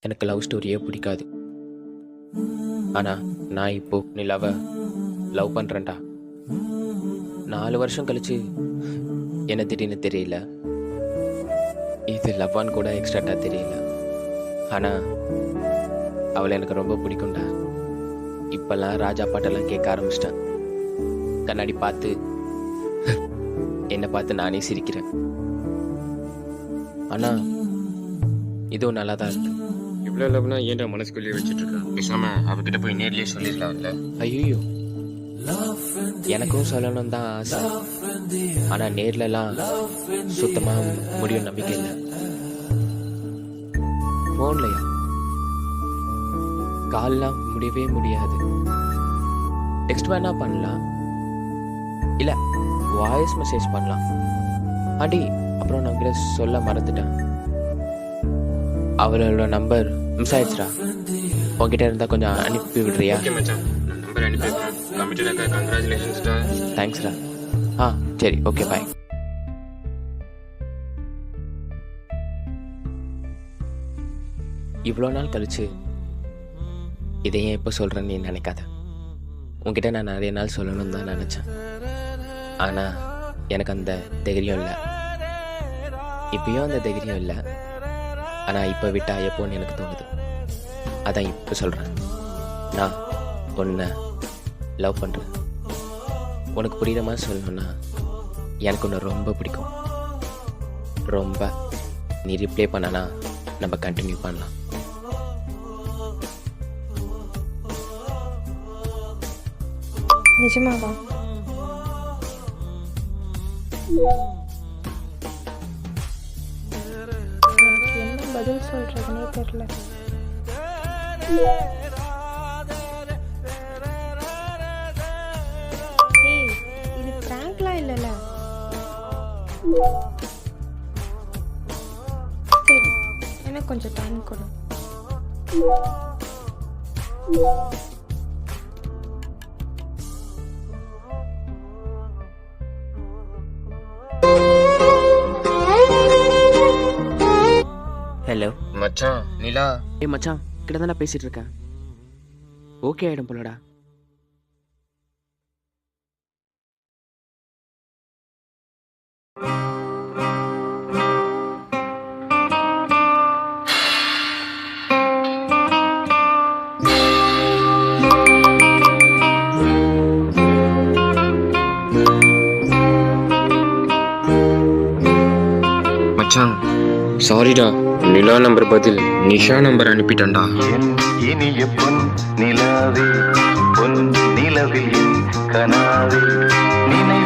எனக்கு லவ் ஸ்டோரியே பிடிக்காது. ஆனால் நான் இப்போ நிலாவை லவ் பண்ணுறேன்டா. 4 வருஷம் கழிச்சு என்ன திடீர்னு தெரியல, இது லவ்வான்னு கூட எக்ஸ்ட்ராட்டா தெரியல. ஆனால் அவளை எனக்கு ரொம்ப பிடிக்கும்டா. இப்போல்லாம் ராஜா பாட்டெல்லாம் கேட்க ஆரம்பிச்சிட்டேன். கண்ணாடி பார்த்து என்னை பார்த்து நானே சிரிக்கிறேன். ஆனால் இதுவும் நல்லா தான் இருக்கு. இவ்வளோ லவ்னா ஏன்டா மனசுக்குள்ளேயே வச்சுட்டு இருக்கா? பேசாம அவகிட்ட போய் நேர்லயே சொல்லிடலாம்ல. ஐயோ, எனக்கும் சொல்லணும் தான் ஆசை. ஆனால் நேர்லலாம் சுத்தமாக முடியும் நம்பிக்கை இல்லை. ஃபோன்லையா கால்லாம் முடியவே முடியாது. டெக்ஸ்ட் வேணா பண்ணலாம், இல்லை வாய்ஸ் மெசேஜ் பண்ணலாம். ஆண்டி, அப்புறம் நான் உங்ககிட்ட சொல்ல மறந்துட்டேன். அவளோட நம்பர் மிஸ் ஆயிடுச்சுடா. உங்ககிட்ட இருந்தால் கொஞ்சம் அனுப்பி விடுறியா? ஓகே மச்சான், நான் நம்பர் அனுப்பி வைக்கிறேன். கமிட்டடாக்கா, கங்க்ராச்சுலேஷன்ஸ்டா. தேங்க்ஸ்டா. சரி, ஓகே, பாய். இவ்வளோ நாள் கழிச்சு இதை ஏன் இப்போ சொல்கிறேன்னு நீ நினைக்காத. உங்ககிட்ட நான் நிறைய நாள் சொல்லணும்னு தான் நினச்சேன். ஆனால் எனக்கு அந்த தைரியம் இல்லை. இப்பயும் அந்த தைரியம் இல்லை. ஆனால் இப்போ விட்டா எப்போன்னு எனக்கு தோணுது. அதான் இப்போ சொல்கிறேன். நான் உன்னை லவ் பண்ணுறேன். உனக்கு புரியுற மாதிரி சொல்லணும்னா எனக்கு உன்னை ரொம்ப பிடிக்கும். ரொம்ப. நீ ரிப்ளை பண்ணனா நம்ம கண்டினியூ பண்ணலாம். நிஜமாவா? எனக்கு என்ன பதில் சொல்றதுனே தெரியல. ஏய், இது பிராங்க்லாம் இல்லைல்ல? சரி, எனக்கு கொஞ்சம் டைம் கொடு. ஹலோ மச்சான், நிலா. மச்சான், கிட்ட தான் நான் பேசிகிட்டு இருக்கேன். ஓகே ஆகிடும் போலடா. மச்சான், சாரிடா. நிலா நம்பர் பதில் நிஷா நம்பர் அனுப்பிட்டேன்டா. இனிய பொன் நிலாவே, பொன் நிலவில் கனாவே நினை